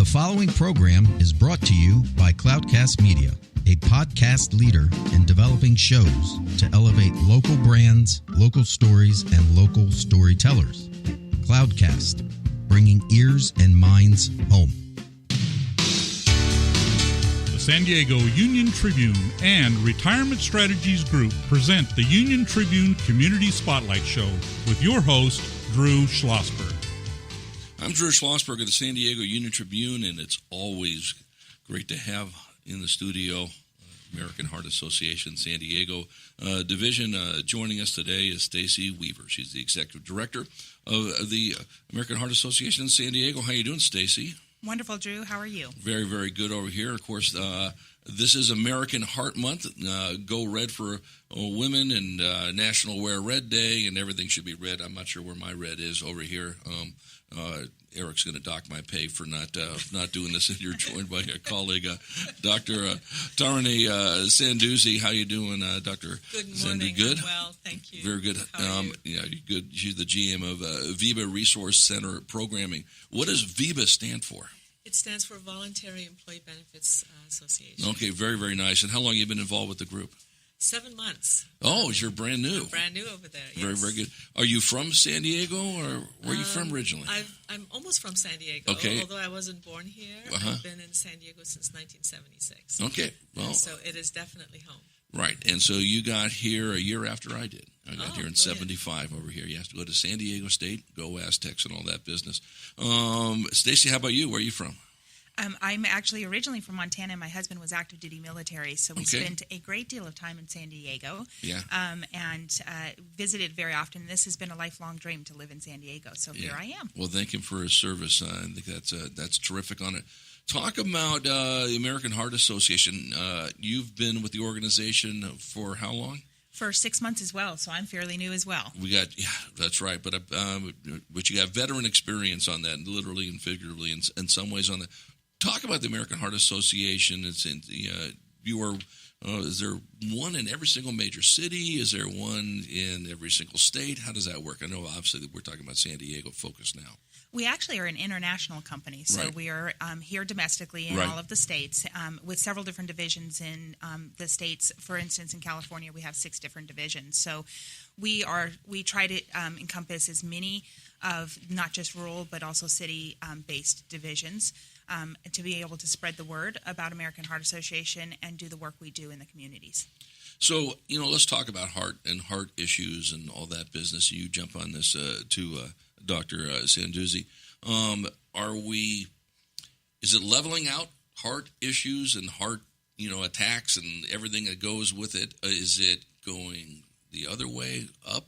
The following program is brought to you by Cloudcast Media, a podcast leader in developing shows to elevate local brands, local stories, and local storytellers. Cloudcast, bringing ears and minds home. The San Diego Union Tribune and Retirement Strategies Group present the Union Tribune Community Spotlight Show with your host, Drew Schlossberg. I'm Drew Schlossberg of the San Diego Union Tribune, and it's always great to have in the studio American Heart Association San Diego division. Joining us today is Stacy Weaver. She's the executive director of the American Heart Association in San Diego. How are you doing, Stacy? Wonderful, Drew. How are you? Very, very good over here. Of course, this is American Heart Month. Go red for women, and National Wear Red Day, and everything should be red. I'm not sure where my red is over here. Eric's going to dock my pay for not doing this. And you're joined by a colleague, Dr. Tarane Sondoozi. How you doing, Dr. Good Sandy? morning. Good. I'm well, thank you. Very good. How are you? Yeah, good. She's the GM of VEBA Resource Center Programming. What does VEBA stand for? It stands for Voluntary Employee Benefits Association. Okay, very, very nice. And how long have you been involved with the group? 7 months. Oh, you're brand new. I'm brand new over there. Yes. Very, very good. Are you from San Diego, or where are you from originally? I'm almost from San Diego. Okay. Although I wasn't born here, I've been in San Diego since 1976. Okay. Well, so it is definitely home. Right. And so you got here a year after I did. I got here in brilliant. 75 over here. You have to go to San Diego State, go Aztecs and all that business. Stacy, how about you? Where are you from? I'm actually originally from Montana. My husband was active duty military, so we spent a great deal of time in San Diego. Yeah. And visited very often. This has been a lifelong dream to live in San Diego, so here I am. Well, thank him for his service. I think that's terrific on it. Talk about the American Heart Association. You've been with the organization for how long? For 6 months as well, so I'm fairly new as well. Yeah, that's right. But you got veteran experience on that, literally and figuratively, in some ways on that. Talk about the American Heart Association. Is there one in every single major city? Is there one in every single state? How does that work? I know, obviously, that we're talking about San Diego focus now. We actually are an international company, so we are here domestically in all of the states with several different divisions in the states. For instance, in California, we have 6 different divisions. So we try to encompass as many of not just rural but also city-based divisions to be able to spread the word about American Heart Association and do the work we do in the communities. So, let's talk about heart and heart issues and all that business. You jump on this to Dr. Sondoozi. Is it leveling out heart issues and heart, attacks and everything that goes with it? Is it going the other way up?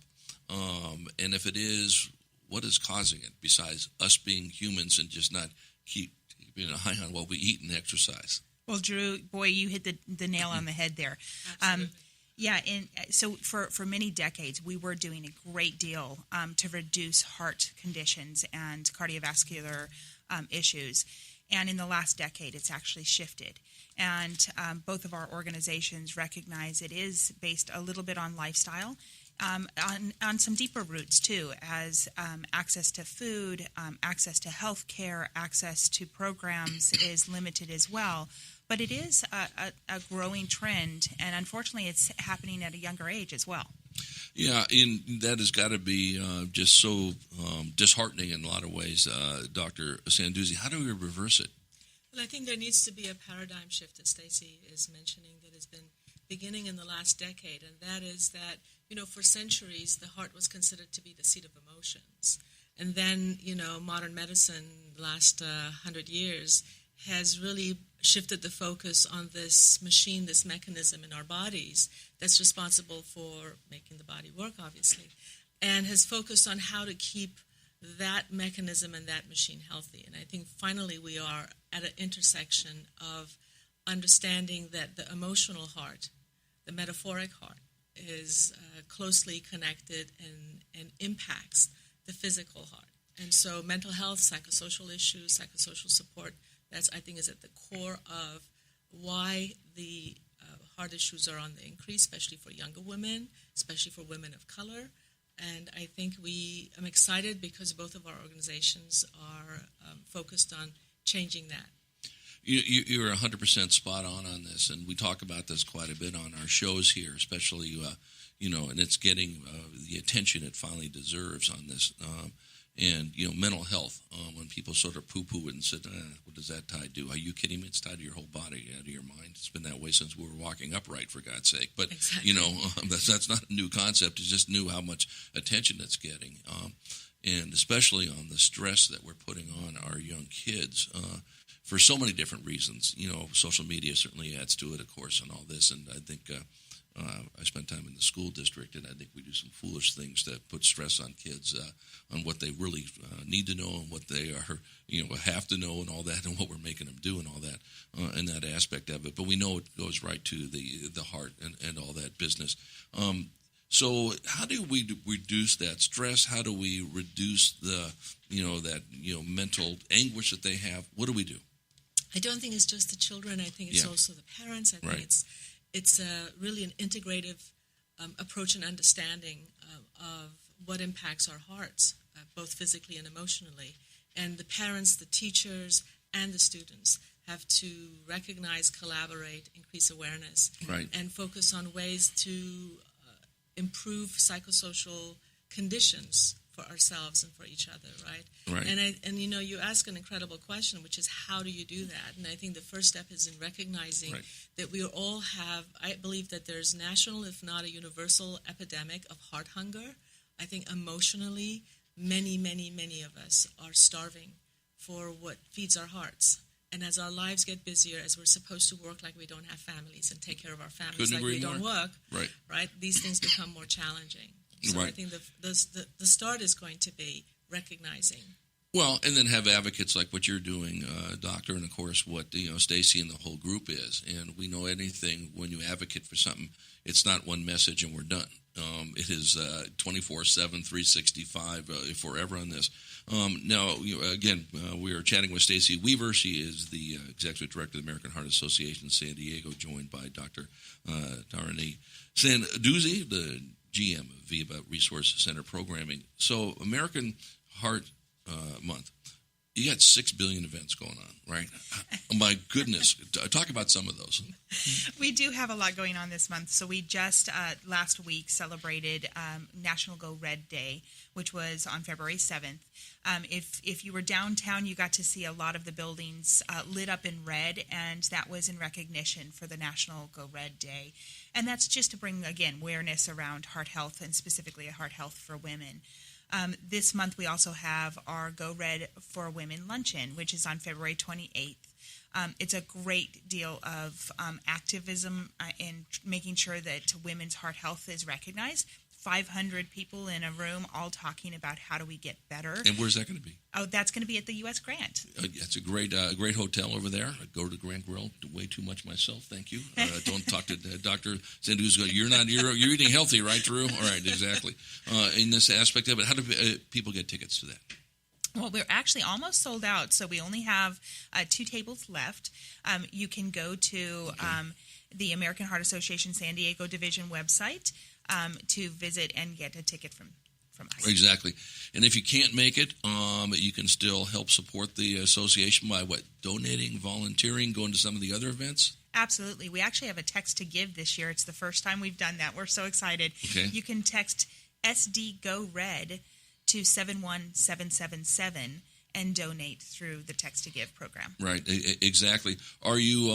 And if it is, what is causing it besides us being humans and just not keeping an eye on what we eat and exercise? Well, Drew, boy, you hit the nail on the head there. Absolutely. And so for many decades, we were doing a great deal to reduce heart conditions and cardiovascular issues. And in the last decade, it's actually shifted. And both of our organizations recognize it is based a little bit on lifestyle, on some deeper roots, too, as access to food, access to health care, access to programs is limited as well. But it is a growing trend, and unfortunately it's happening at a younger age as well. Yeah, and that has got to be just so disheartening in a lot of ways, Dr. Sondoozi. How do we reverse it? Well, I think there needs to be a paradigm shift, as Stacy is mentioning, that has been beginning in the last decade, and that is that, for centuries the heart was considered to be the seat of emotions. And then, modern medicine, the last 100 years, has really shifted the focus on this machine, this mechanism in our bodies that's responsible for making the body work, obviously, and has focused on how to keep that mechanism and that machine healthy. And I think finally we are at an intersection of understanding that the emotional heart, the metaphoric heart, is closely connected and impacts the physical heart. And so mental health, psychosocial issues, psychosocial support, that's, I think, is at the core of why the heart issues are on the increase, especially for younger women, especially for women of color. And I think I'm excited because both of our organizations are focused on changing that. You're 100% spot on this, and we talk about this quite a bit on our shows here, especially, and it's getting the attention it finally deserves on this. And, mental health, when people sort of poo-poo it and said, what does that tie to? Are you kidding me? It's tied to your whole body, to your mind. It's been that way since we were walking upright, for God's sake. But, exactly. That's not a new concept. It's just new how much attention it's getting. And especially on the stress that we're putting on our young kids for so many different reasons. Social media certainly adds to it, of course, and all this. And I think I spent time in the school district, and I think we do some foolish things that put stress on kids on what they really need to know and what they are, have to know and all that, and what we're making them do and all that, and that aspect of it. But we know it goes right to the heart and all that business. So how do we reduce that stress? How do we reduce the, mental anguish that they have? What do we do? I don't think it's just the children. I think it's also the parents. I think it's really an integrative approach and understanding of what impacts our hearts, both physically and emotionally. And the parents, the teachers, and the students have to recognize, collaborate, increase awareness, and focus on ways to improve psychosocial conditions for ourselves and for each other, right? And you ask an incredible question, which is how do you do that? And I think the first step is in recognizing that we all have, I believe that there's national, if not a universal epidemic of heart hunger. I think emotionally, many, many, many of us are starving for what feeds our hearts. And as our lives get busier, as we're supposed to work like we don't have families and take care of our families like we don't work, right? These things become more challenging. So I think the start is going to be recognizing. Well, and then have advocates like what you're doing, Doctor, and of course what Stacy and the whole group is. And we know anything when you advocate for something, it's not one message and we're done. It is 24/7, 365, forever on this. Now, again, we are chatting with Stacy Weaver. She is the Executive Director of the American Heart Association San Diego, joined by Dr. Tarane Sondoozi, the GM of VEBA Resource Center Programming. So American Heart Month, you got 6 billion events going on, right? Oh, my goodness. Talk about some of those. We do have a lot going on this month. So we just last week celebrated National Go Red Day, which was on February 7th. If you were downtown, you got to see a lot of the buildings lit up in red, and that was in recognition for the National Go Red Day. And that's just to bring, again, awareness around heart health, and specifically heart health for women. This month, we also have our Go Red for Women Luncheon, which is on February 28th. It's a great deal of activism in making sure that women's heart health is recognized. 500 people in a room all talking about how do we get better. And where's that going to be? Oh, that's going to be at the U.S. Grant. It's a great hotel over there. I go to the Grant Grill way too much myself. Thank you. Don't talk to Dr. Sondoozi. You're eating healthy, right, Drew? All right, exactly. In this aspect of it, how do people get tickets to that? Well, we're actually almost sold out, so we only have 2 tables left. You can go to the American Heart Association San Diego Division website to visit and get a ticket from us. Exactly. And if you can't make it, you can still help support the association by donating, volunteering, going to some of the other events? Absolutely. We actually have a text to give this year. It's the first time we've done that. We're so excited. Okay. You can text SDGoRed to 71777 and donate through the Text to Give program. Right, exactly. Are you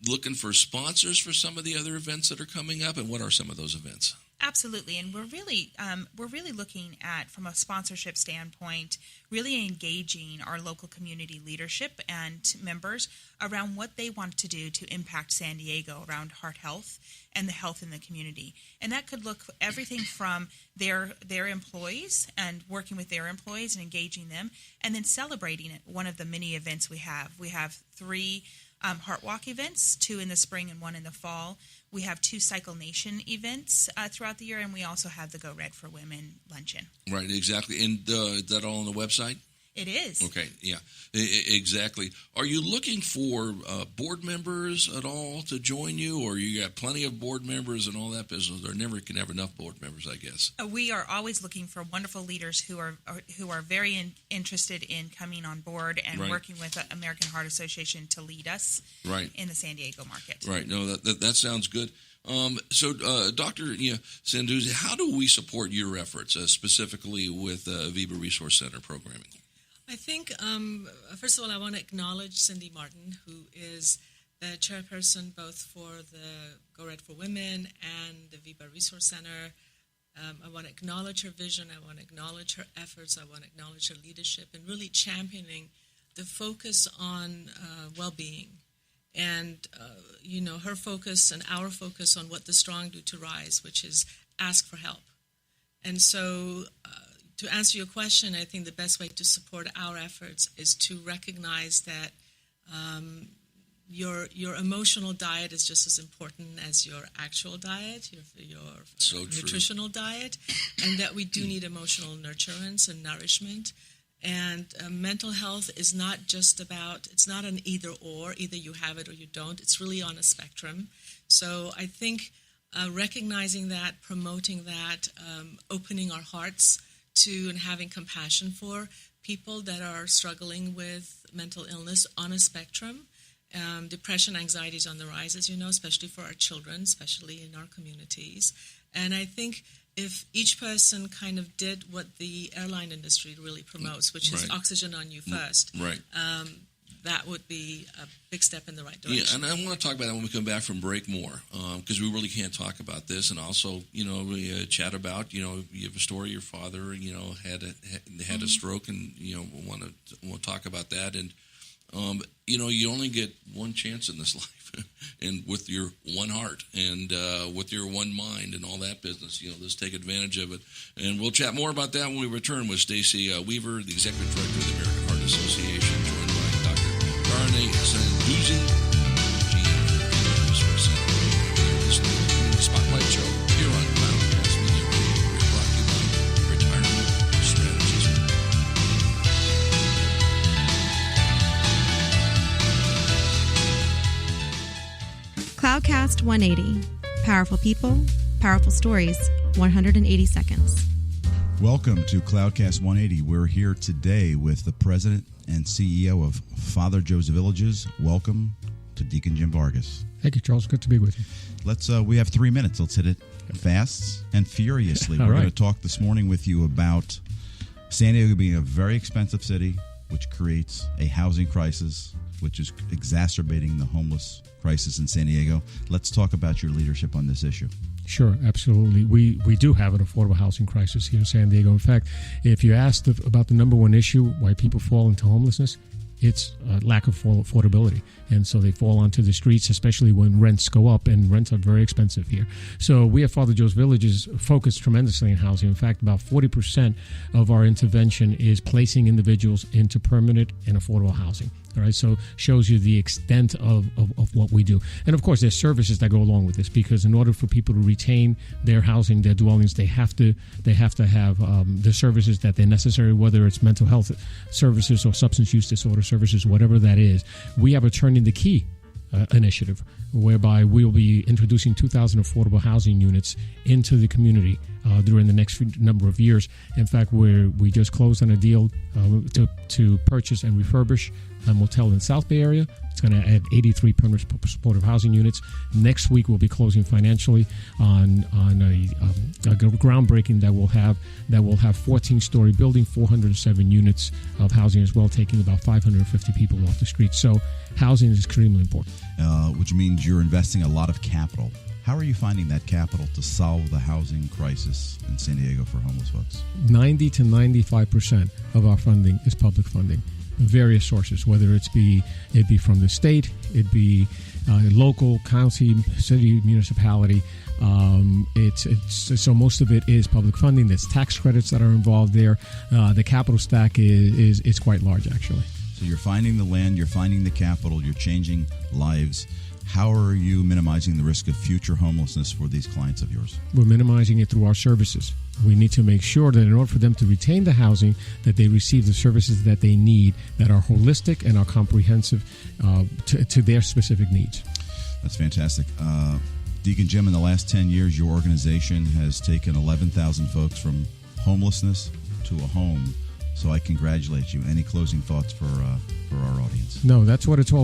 looking for sponsors for some of the other events that are coming up, and what are some of those events? Absolutely, and we're really looking at, from a sponsorship standpoint, really engaging our local community leadership and members around what they want to do to impact San Diego around heart health and the health in the community. And that could look everything from their employees and working with their employees and engaging them, and then celebrating it. One of the many events we have. We have 3 Heart Walk events, 2 in the spring and 1 in the fall. We have 2 Cycle Nation events throughout the year, and we also have the Go Red for Women Luncheon. Right, exactly. And is that all on the website? It is. Okay, yeah, exactly. Are you looking for board members at all to join you, or you got plenty of board members and all that business? There never can have enough board members, I guess. We are always looking for wonderful leaders who are very interested in coming on board and working with the American Heart Association to lead us in the San Diego market. Right. No, that sounds good. So, Dr. Sondoozi, how do we support your efforts, specifically with VEBA Resource Center Programming? I think, first of all, I want to acknowledge Cindy Martin, who is the chairperson both for the Go Red for Women and the VEBA Resource Center. I want to acknowledge her vision. I want to acknowledge her efforts. I want to acknowledge her leadership and really championing the focus on well-being. And, her focus and our focus on what the strong do to rise, which is ask for help. And so to answer your question, I think the best way to support our efforts is to recognize that your emotional diet is just as important as your actual diet, your nutritional diet, and that we do need emotional nurturance and nourishment. And mental health is not just about, it's not an either or, either you have it or you don't. It's really on a spectrum. So I think recognizing that, promoting that, opening our hearts to and having compassion for people that are struggling with mental illness on a spectrum. Depression, anxiety is on the rise, as you know, especially for our children, especially in our communities. And I think if each person kind of did what the airline industry really promotes, which is oxygen on you first, that would be a big step in the right direction. Yeah, and I want to talk about that when we come back from break more, because we really can't talk about this. And also, we chat about, you have a story. Your father, had a stroke, and want to talk about that. And you only get one chance in this life, and with your one heart and with your one mind and all that business, let's take advantage of it. And we'll chat more about that when we return with Stacy Weaver, the Executive Director of the American Heart Association, joined by Dr. Tarane Sondoozi, GM of the VEBA Resource Center. You're listening to the Spotlight Show here on Cloudcast Media Radio. We're brought to you by Retirement Strategies. Cloudcast 180. Powerful people, powerful stories, 180 seconds. Welcome to Cloudcast 180. We're here today with the president and CEO of Father Joe's Villages. Welcome to Deacon Jim Vargas. Thank you, Charles. Good to be with you. We have 3 minutes. Let's hit it fast and furiously. We're going to talk this morning with you about San Diego being a very expensive city, which creates a housing crisis, which is exacerbating the homeless crisis in San Diego. Let's talk about your leadership on this issue. Sure, absolutely. We do have an affordable housing crisis here in San Diego. In fact, if you asked about the number one issue why people fall into homelessness, it's lack of affordability. And so they fall onto the streets, especially when rents go up, and rents are very expensive here. So we at Father Joe's Villages focus tremendously on housing. In fact, about 40% of our intervention is placing individuals into permanent and affordable housing. All right, so shows you the extent of what we do. And of course, there's services that go along with this, because in order for people to retain their housing, their dwellings, they have to have the services that they're necessary, whether it's mental health services or substance use disorder services, whatever that is. We have a Turning the Key initiative, whereby we will be introducing 2,000 affordable housing units into the community during the next number of years. In fact, we just closed on a deal to purchase and refurbish a motel in the South Bay area. It's going to add 83 permanent supportive housing units. Next week, we'll be closing financially on a groundbreaking that will have 14-story building, 407 units of housing as well, taking about 550 people off the street. So housing is extremely important. Which means you're investing a lot of capital. How are you finding that capital to solve the housing crisis in San Diego for homeless folks? 90 to 95% of our funding is public funding. Various sources, whether it be from the state, it be local, county, city, municipality. So most of it is public funding. There's tax credits that are involved there. The capital stack is quite large, actually. So you're finding the land, you're finding the capital, you're changing lives. How are you minimizing the risk of future homelessness for these clients of yours? We're minimizing it through our services. We need to make sure that in order for them to retain the housing, that they receive the services that they need that are holistic and are comprehensive to their specific needs. That's fantastic. Deacon Jim, in the last 10 years, your organization has taken 11,000 folks from homelessness to a home. So I congratulate you. Any closing thoughts for our audience? No, that's what it's all